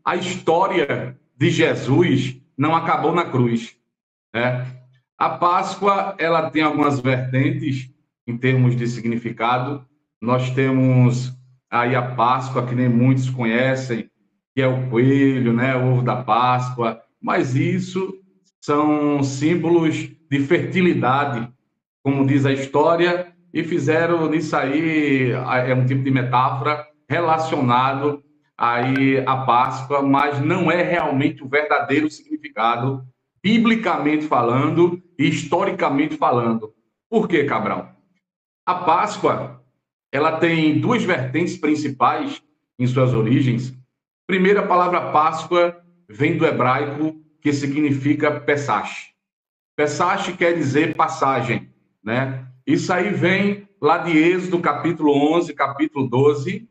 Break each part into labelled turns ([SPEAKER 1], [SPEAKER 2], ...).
[SPEAKER 1] a história de Jesus não acabou na cruz, né? A Páscoa, ela tem algumas vertentes em termos de significado. Nós temos aí a Páscoa, que nem muitos conhecem, que é o coelho, né, o ovo da Páscoa, mas isso são símbolos de fertilidade, como diz a história, e fizeram nisso aí, é um tipo de metáfora relacionado aí à Páscoa, mas não é realmente o verdadeiro significado, biblicamente falando e historicamente falando. Por quê, Cabral? A Páscoa, ela tem duas vertentes principais em suas origens. Primeiro, a palavra Páscoa vem do hebraico, que significa Pesach. Pesach quer dizer passagem, né? Isso aí vem lá de Êxodo, capítulo 11, capítulo 12,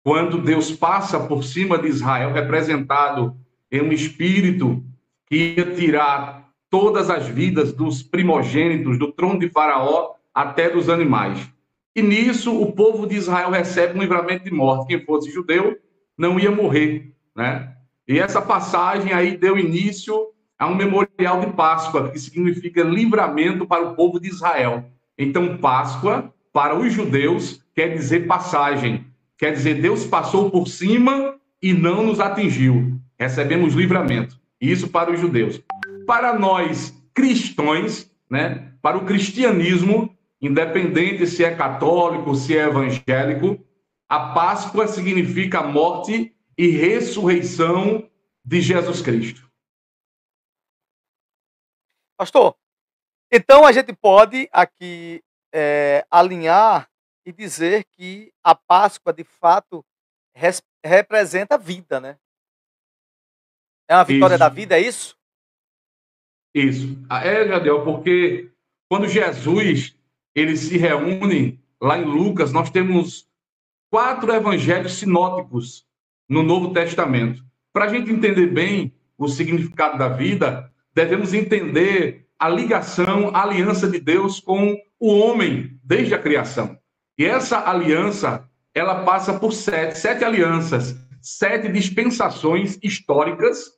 [SPEAKER 1] quando Deus passa por cima de Israel, representado em um espírito que ia tirar todas as vidas dos primogênitos, do trono de Faraó até dos animais. E nisso o povo de Israel recebe um livramento de morte. Quem fosse judeu não ia morrer, né? E essa passagem aí deu início a um memorial de Páscoa, que significa livramento para o povo de Israel. Então, Páscoa, para os judeus, quer dizer passagem. Quer dizer, Deus passou por cima e não nos atingiu. Recebemos livramento. Isso para os judeus. Para nós, cristãos, né? Para o cristianismo, independente se é católico, se é evangélico, a Páscoa significa a morte e ressurreição de Jesus Cristo.
[SPEAKER 2] Pastor, então a gente pode aqui alinhar e dizer que a Páscoa, de fato, representa a vida, né? É uma vitória da
[SPEAKER 1] Isso,
[SPEAKER 2] vida, é isso?
[SPEAKER 1] isso. É, Jadiel, porque quando Jesus ele se reúne lá em Lucas, nós temos 4 evangelhos sinóticos no Novo Testamento. Para a gente entender bem o significado da vida, devemos entender a ligação, a aliança de Deus com o homem desde a criação. E essa aliança, ela passa por sete alianças, 7 dispensações históricas,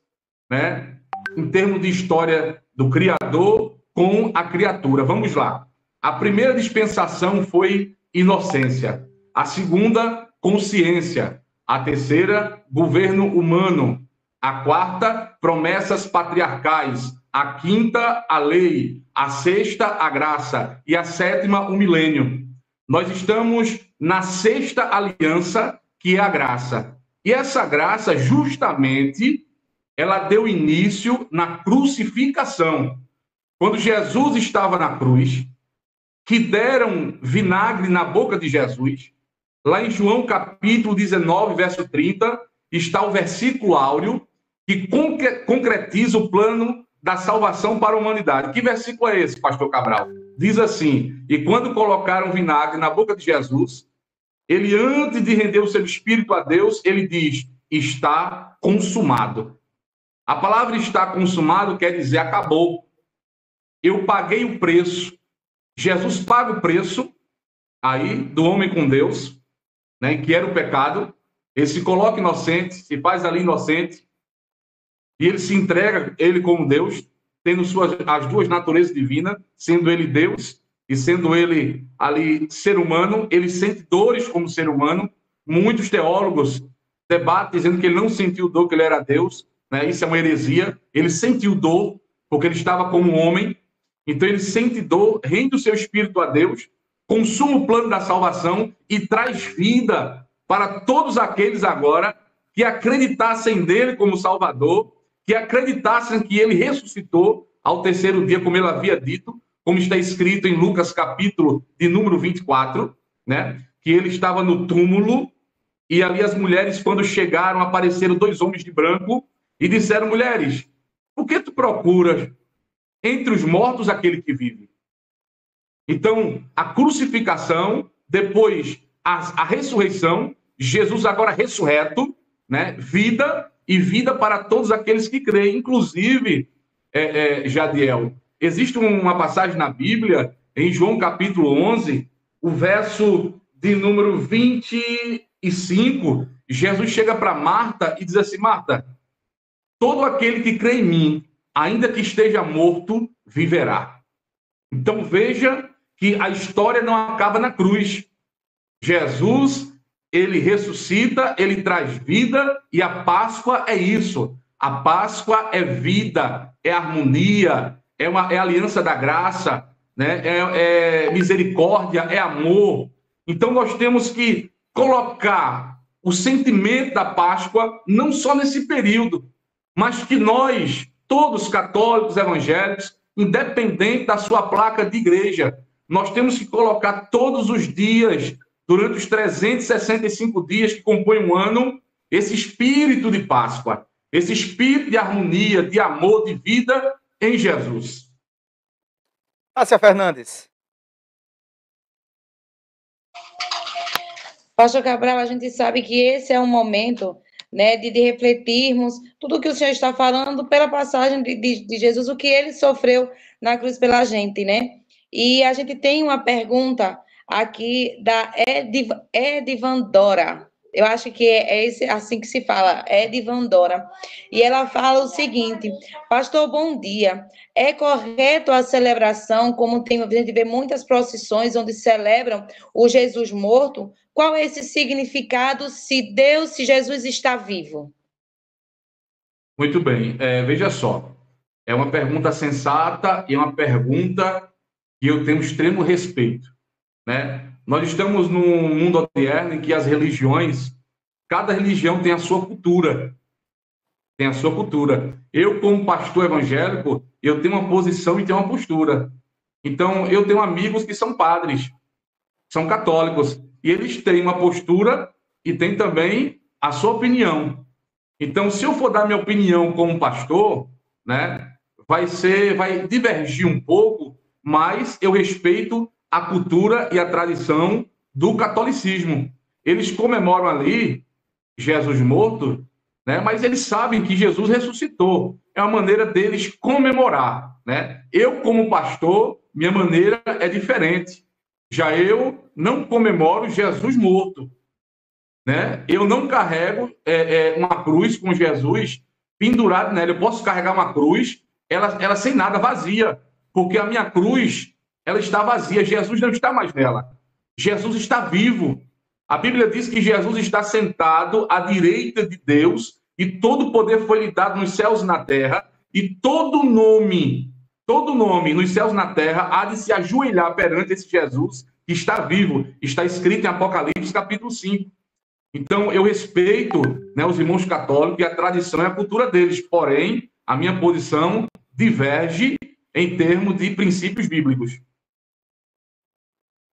[SPEAKER 1] né? Em termos de história do Criador com a criatura. Vamos lá. A primeira dispensação foi inocência. A segunda, consciência. A terceira, governo humano. A quarta, promessas patriarcais. A quinta, a lei. A sexta, a graça. E a sétima, o milênio. Nós estamos na sexta aliança, que é a graça. E essa graça, justamente, ela deu início na crucificação. Quando Jesus estava na cruz, que deram vinagre na boca de Jesus, lá em João capítulo 19, verso 30, está o versículo áureo que concretiza o plano da salvação para a humanidade. Que versículo é esse, pastor Cabral? Diz assim: e quando colocaram vinagre na boca de Jesus, ele, antes de render o seu espírito a Deus, ele diz: está consumado. A palavra está consumado quer dizer acabou. Eu paguei o preço. Jesus paga o preço aí do homem com Deus, né, que era o pecado. Ele se coloca inocente, se faz ali inocente, e ele se entrega, ele como Deus, tendo as duas naturezas divinas, sendo ele Deus e sendo ele ali ser humano. Ele sente dores como ser humano. Muitos teólogos debatem dizendo que ele não sentiu dor, que ele era Deus, né? Isso é uma heresia. Ele sentiu dor porque ele estava como um homem. Então ele sente dor, rende o seu espírito a Deus, consuma o plano da salvação e traz vida para todos aqueles agora que acreditassem nele como Salvador, que acreditassem que ele ressuscitou ao terceiro dia, como ele havia dito, como está escrito em Lucas capítulo de número 24, né? Que ele estava no túmulo e ali as mulheres, quando chegaram, apareceram 2 homens de branco e disseram: mulheres, por que tu procuras entre os mortos aquele que vive? Então, a crucificação, depois a ressurreição, Jesus agora ressurreto, né? Vida e vida para todos aqueles que creem. Inclusive, Jadiel, existe uma passagem na Bíblia, em João capítulo 11, o verso de número 25, Jesus chega para Marta e diz assim: Marta, todo aquele que crê em mim, ainda que esteja morto, viverá. Então veja que a história não acaba na cruz. Jesus, ele ressuscita, ele traz vida, e a Páscoa é isso. A Páscoa é vida, é harmonia, é a aliança da graça, né? É misericórdia, é amor. Então nós temos que colocar o sentimento da Páscoa não só nesse período, mas que nós, todos católicos, evangélicos, independente da sua placa de igreja, nós temos que colocar todos os dias, durante os 365 dias que compõem um ano, esse espírito de Páscoa, esse espírito de harmonia, de amor, de vida em Jesus.
[SPEAKER 2] Tássia Fernandes.
[SPEAKER 3] Pastor Cabral, a gente sabe que esse é um momento, né, de refletirmos tudo o que o senhor está falando pela passagem de Jesus, o que ele sofreu na cruz pela gente, né? E a gente tem uma pergunta aqui da Edivandora. Eu acho que é assim que se fala, Edivandora. E ela fala o seguinte: pastor, bom dia. É correto a celebração, como a gente vê muitas procissões onde celebram o Jesus morto? Qual é esse significado se Jesus está vivo?
[SPEAKER 1] Muito bem. Veja só, é uma pergunta sensata e é uma pergunta que eu tenho extremo respeito, né? Nós estamos num mundo moderno em que as religiões, cada religião tem a sua cultura, tem a sua cultura. Eu, como pastor evangélico, eu tenho uma posição e tenho uma postura. Então, eu tenho amigos que são padres, são católicos, e eles têm uma postura e têm também a sua opinião. Então, se eu for dar minha opinião como pastor, né, vai divergir um pouco, mas eu respeito a cultura e a tradição do catolicismo. Eles comemoram ali Jesus morto, né, mas eles sabem que Jesus ressuscitou. É uma maneira deles comemorar, né? Eu, como pastor, minha maneira é diferente. Já eu não comemoro Jesus morto, né? Eu não carrego uma cruz com Jesus pendurado nela. Eu posso carregar uma cruz, ela sem nada, vazia, porque a minha cruz, ela está vazia. Jesus não está mais nela. Jesus está vivo. A Bíblia diz que Jesus está sentado à direita de Deus e todo poder foi lhe dado nos céus e na terra, e todo nome nos céus e na terra há de se ajoelhar perante esse Jesus que está vivo. Está escrito em Apocalipse capítulo 5. Então, eu respeito, né, os irmãos católicos e a tradição e a cultura deles, porém, a minha posição diverge em termos de princípios bíblicos.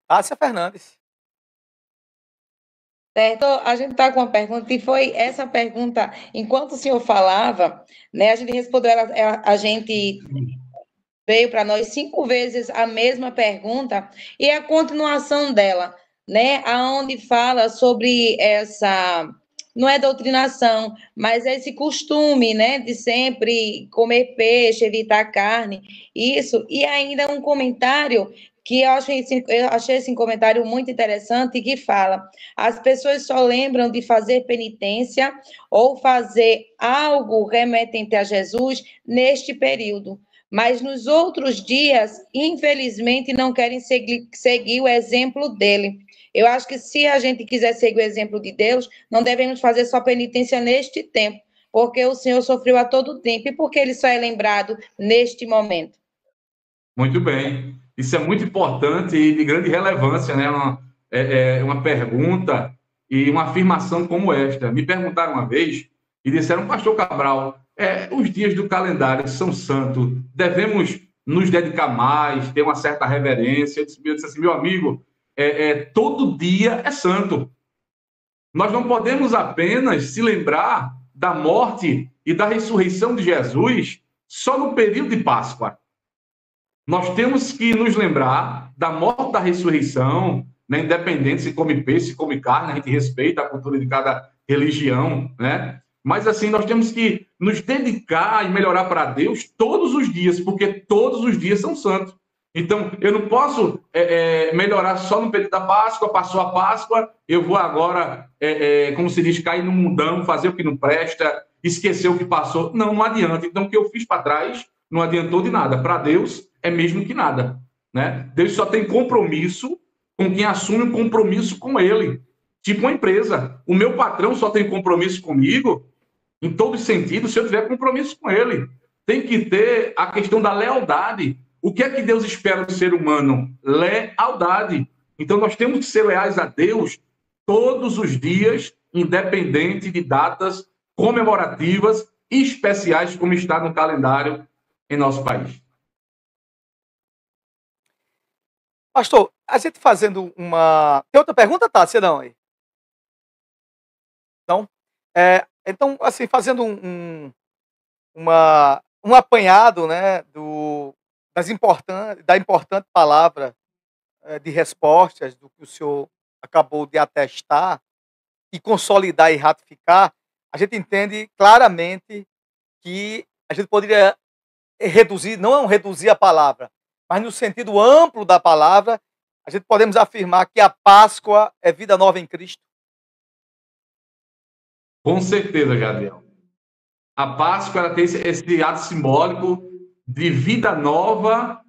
[SPEAKER 2] Tássia Fernandes.
[SPEAKER 3] Certo, a gente está com uma pergunta, e foi essa pergunta, enquanto o senhor falava, né, a gente respondeu, a gente veio para nós 5 vezes a mesma pergunta, e a continuação dela, né, aonde fala sobre essa, não é doutrinação, mas esse costume, né, de sempre comer peixe, evitar carne, isso, e ainda um comentário que eu achei esse comentário muito interessante, que fala: as pessoas só lembram de fazer penitência ou fazer algo remetente a Jesus neste período, mas nos outros dias, infelizmente, não querem seguir o exemplo dele. Eu acho que se a gente quiser seguir o exemplo de Deus, não devemos fazer só penitência neste tempo, porque o Senhor sofreu a todo tempo, e porque ele só é lembrado neste momento.
[SPEAKER 1] Muito bem. Isso é muito importante e de grande relevância, né? Uma pergunta e uma afirmação como esta. Me perguntaram uma vez e disseram: pastor Cabral, os dias do calendário são santos, devemos nos dedicar mais, ter uma certa reverência. Eu disse assim: meu amigo, todo dia é santo. Nós não podemos apenas se lembrar da morte e da ressurreição de Jesus só no período de Páscoa. Nós temos que nos lembrar da morte, da ressurreição, né? Independente se come peixe, se come carne, a gente respeita a cultura de cada religião, né? Mas, assim, nós temos que nos dedicar e melhorar para Deus todos os dias, porque todos os dias são santos. Então, eu não posso melhorar só no período da Páscoa, passou a Páscoa, eu vou agora, como se diz, cair no mundão, fazer o que não presta, esquecer o que passou. Não, não adianta. Então, o que eu fiz para trás não adiantou de nada. Para Deus, é mesmo que nada. Né? Deus só tem compromisso com quem assume um compromisso com Ele. Tipo uma empresa. O meu patrão só tem compromisso comigo, em todos os sentidos, se eu tiver compromisso com Ele. Tem que ter a questão da lealdade. O que é que Deus espera do ser humano? Lealdade. Então, nós temos que ser leais a Deus todos os dias, independente de datas comemorativas e especiais, como está no calendário em nosso país.
[SPEAKER 2] Pastor, a gente fazendo uma... Tem outra pergunta, Tássia, não? Aí? Não? Então, assim, fazendo um apanhado, né, da importante palavra de respostas do que o senhor acabou de atestar e consolidar e ratificar, a gente entende claramente que a gente poderia reduzir, não reduzir a palavra, mas no sentido amplo da palavra, a gente podemos afirmar que a Páscoa é vida nova em Cristo.
[SPEAKER 1] Com certeza, Gabriel. A Páscoa ela tem esse ato simbólico de vida nova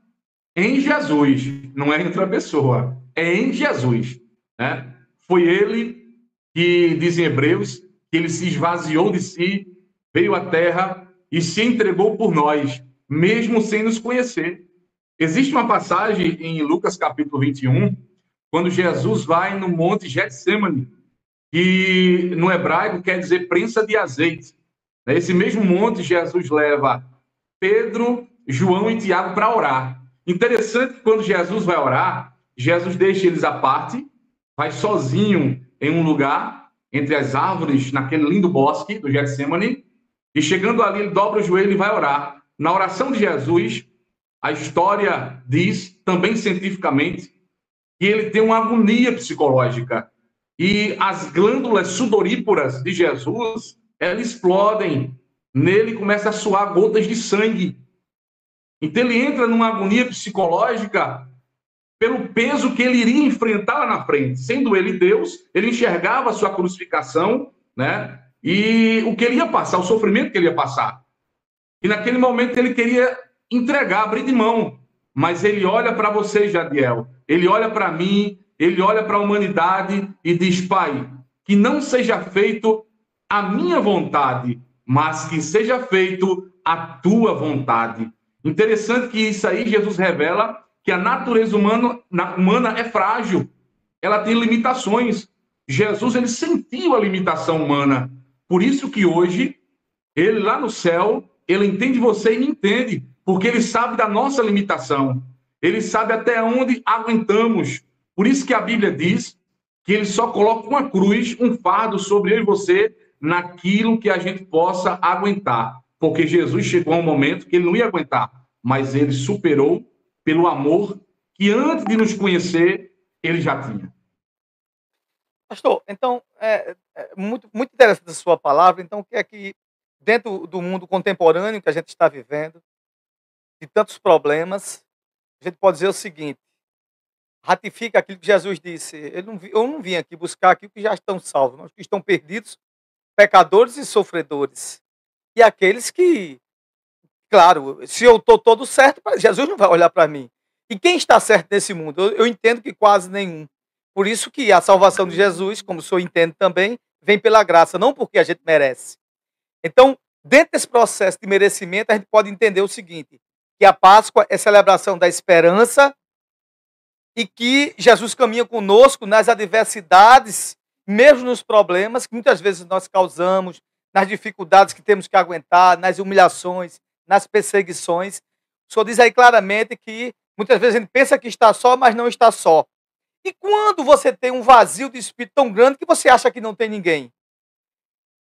[SPEAKER 1] em Jesus. Não é em outra pessoa, é em Jesus. Né? Foi ele que, dizem Hebreus, que ele se esvaziou de si, veio à terra e se entregou por nós, mesmo sem nos conhecer. Existe uma passagem em Lucas capítulo 21, quando Jesus vai no monte Getsêmani, que no hebraico quer dizer prensa de azeite. Nesse mesmo monte, Jesus leva Pedro, João e Tiago para orar. Interessante que quando Jesus vai orar, Jesus deixa eles à parte, vai sozinho em um lugar, entre as árvores, naquele lindo bosque do Getsêmani, e chegando ali, ele dobra o joelho e vai orar. Na oração de Jesus, a história diz, também cientificamente, que ele tem uma agonia psicológica. E as glândulas sudoríparas de Jesus, elas explodem. Nele começa a suar gotas de sangue. Então ele entra numa agonia psicológica pelo peso que ele iria enfrentar lá na frente. Sendo ele Deus, ele enxergava a sua crucificação, né? E o que ele ia passar, o sofrimento que ele ia passar. E naquele momento ele queria entregar, abrir de mão. Mas ele olha para você, Jadiel. Ele olha para mim, ele olha para a humanidade e diz: Pai, que não seja feito a minha vontade, mas que seja feito a tua vontade. Interessante que isso aí Jesus revela que a natureza humana é frágil, ela tem limitações. Jesus ele sentiu a limitação humana, por isso que hoje ele lá no céu ele entende você e me entende, porque ele sabe da nossa limitação, ele sabe até onde aguentamos. Por isso que a Bíblia diz que ele só coloca uma cruz, um fardo sobre eu e você, naquilo que a gente possa aguentar. Porque Jesus chegou a um momento que ele não ia aguentar, mas ele superou pelo amor que antes de nos conhecer, ele já tinha.
[SPEAKER 2] Pastor, então, muito, muito interessante a sua palavra. Então, o que é que, dentro do mundo contemporâneo que a gente está vivendo, de tantos problemas, a gente pode dizer o seguinte: ratifica aquilo que Jesus disse. Eu não vim aqui buscar aquilo que já estão salvos, mas que estão perdidos, pecadores e sofredores. E aqueles que, claro, se eu estou todo certo, Jesus não vai olhar para mim. E quem está certo nesse mundo? Eu entendo que quase nenhum. Por isso que a salvação de Jesus, como o senhor entende também, vem pela graça, não porque a gente merece. Então, dentro desse processo de merecimento, a gente pode entender o seguinte: que a Páscoa é celebração da esperança e que Jesus caminha conosco nas adversidades, mesmo nos problemas que muitas vezes nós causamos, nas dificuldades que temos que aguentar, nas humilhações, nas perseguições. O senhor diz aí claramente que muitas vezes a gente pensa que está só, mas não está só. E quando você tem um vazio de espírito tão grande que você acha que não tem ninguém?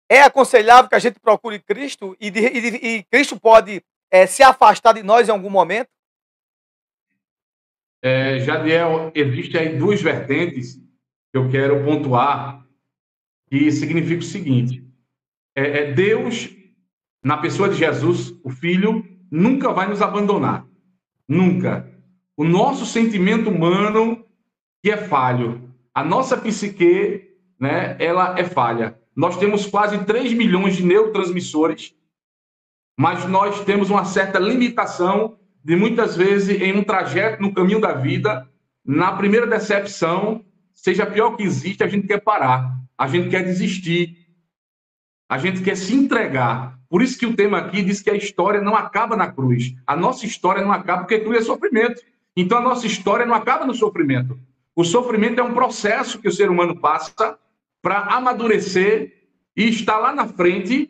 [SPEAKER 2] É aconselhável que a gente procure Cristo e Cristo pode se afastar de nós em algum momento?
[SPEAKER 1] Jadiel, existem aí duas vertentes que eu quero pontuar, que significa o seguinte: Deus, na pessoa de Jesus, o Filho, nunca vai nos abandonar. Nunca. o nosso sentimento humano que é falho. A nossa psique, né, ela é falha. Nós temos quase 3 milhões de neurotransmissores, mas nós temos uma certa limitação de, muitas vezes, em um trajeto no caminho da vida, na primeira decepção, seja a pior que existe, a gente quer parar, a gente quer desistir, a gente quer se entregar. Por isso que o tema aqui diz que a história não acaba na cruz. A nossa história não acaba porque a cruz é sofrimento. Então a nossa história não acaba no sofrimento. O sofrimento é um processo que o ser humano passa para amadurecer e estar lá na frente,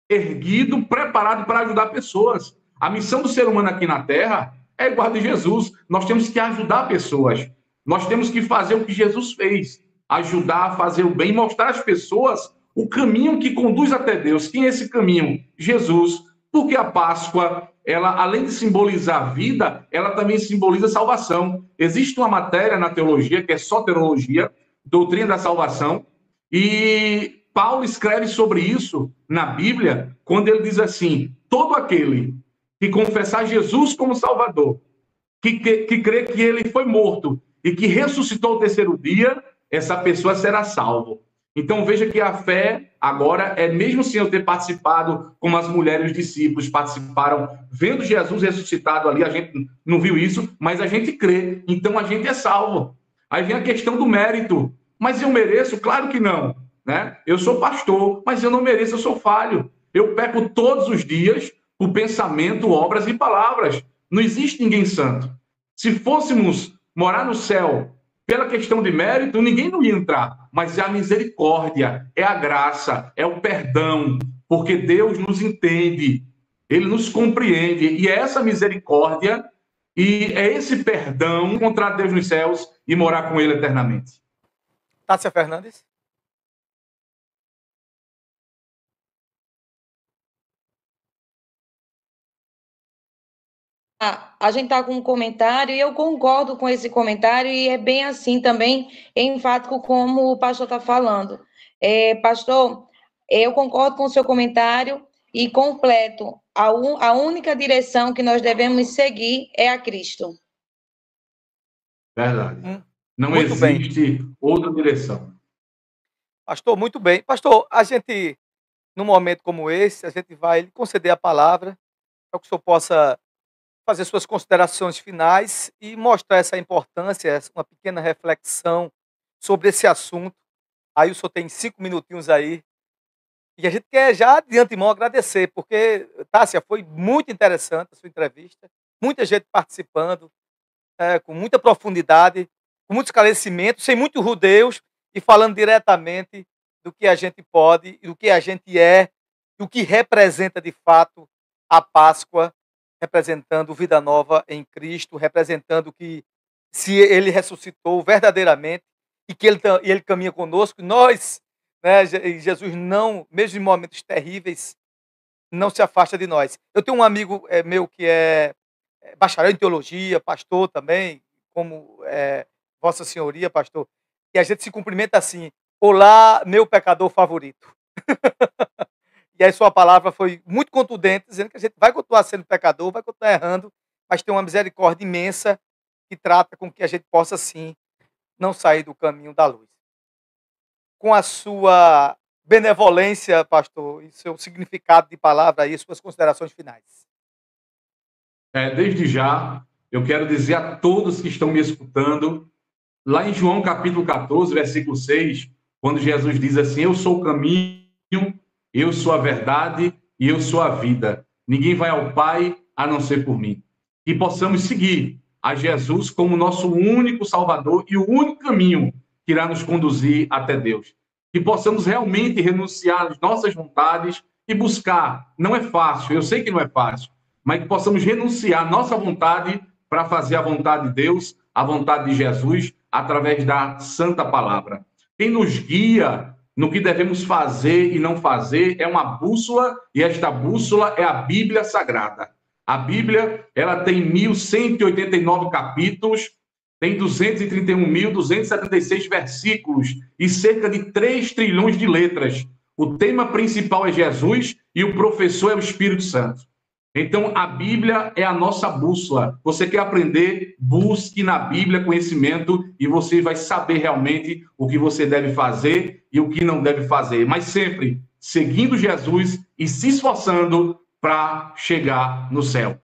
[SPEAKER 1] erguido, preparado para ajudar pessoas. A missão do ser humano aqui na Terra é igual a de Jesus. Nós temos que ajudar pessoas. Nós temos que fazer o que Jesus fez. Ajudar a fazer o bem, mostrar às pessoas o caminho que conduz até Deus. Quem é esse caminho? Jesus. Porque a Páscoa, ela, além de simbolizar a vida, ela também simboliza a salvação. Existe uma matéria na teologia, que é soteriologia, doutrina da salvação, e Paulo escreve sobre isso na Bíblia, quando ele diz assim: todo aquele que confessar Jesus como Salvador, que crê que ele foi morto e que ressuscitou ao terceiro dia, essa pessoa será salvo. Então veja que a fé agora é, mesmo sem eu ter participado, como as mulheres discípulos participaram, vendo Jesus ressuscitado ali, a gente não viu isso, mas a gente crê, então a gente é salvo. Aí vem a questão do mérito. Mas eu mereço? Claro que não, né? Eu sou pastor, mas eu não mereço, eu sou falho. Eu peco todos os dias por pensamento, obras e palavras. Não existe ninguém santo. Se fôssemos morar no céu pela questão de mérito, ninguém não ia entrar. Mas é a misericórdia, é a graça, é o perdão, porque Deus nos entende, Ele nos compreende, e é essa misericórdia e é esse perdão encontrar Deus nos céus e morar com Ele eternamente.
[SPEAKER 2] Tássia Fernandes.
[SPEAKER 3] A gente está com um comentário e eu concordo com esse comentário e é bem assim também, enfático como o pastor está falando. Pastor, eu concordo com o seu comentário e completo. A única direção que nós devemos seguir é a Cristo.
[SPEAKER 1] Verdade. Não muito existe bem. Outra direção.
[SPEAKER 2] Pastor, muito bem. Pastor, a gente, num momento como esse, a gente vai lhe conceder a palavra para que o senhor possa fazer suas considerações finais e mostrar essa importância, uma pequena reflexão sobre esse assunto. Aí o senhor tem 5 minutinhos aí. E a gente quer já de antemão agradecer, porque, Tássia, foi muito interessante a sua entrevista, muita gente participando, com muita profundidade, com muito esclarecimento, sem muito rodeos, e falando diretamente do que a gente pode, do que a gente é, do que representa de fato a Páscoa, representando vida nova em Cristo, representando que se Ele ressuscitou verdadeiramente e que Ele caminha conosco, nós, né, Jesus não, mesmo em momentos terríveis, não se afasta de nós. Eu tenho um amigo meu que é bacharel em teologia, pastor também, como Vossa Senhoria, pastor, e a gente se cumprimenta assim: olá, meu pecador favorito. E aí sua palavra foi muito contundente, dizendo que a gente vai continuar sendo pecador, vai continuar errando, mas tem uma misericórdia imensa que trata com que a gente possa, sim, não sair do caminho da luz. Com a sua benevolência, pastor, e seu significado de palavra aí, suas considerações finais.
[SPEAKER 1] Desde já, eu quero dizer a todos que estão me escutando, lá em João capítulo 14, versículo 6, quando Jesus diz assim: eu sou o caminho, eu sou a verdade e eu sou a vida. Ninguém vai ao Pai a não ser por mim. E possamos seguir a Jesus como nosso único Salvador e o único caminho que irá nos conduzir até Deus. Que possamos realmente renunciar às nossas vontades e buscar. Não é fácil, eu sei que não é fácil, mas que possamos renunciar à nossa vontade para fazer a vontade de Deus, a vontade de Jesus, através da Santa Palavra. Quem nos guia no que devemos fazer e não fazer é uma bússola, e esta bússola é a Bíblia Sagrada. A Bíblia, ela tem 1.189 capítulos, tem 231.276 versículos e cerca de 3 trilhões de letras. O tema principal é Jesus e o professor é o Espírito Santo. Então, a Bíblia é a nossa bússola. Você quer aprender? Busque na Bíblia conhecimento e você vai saber realmente o que você deve fazer e o que não deve fazer. Mas sempre seguindo Jesus e se esforçando para chegar no céu.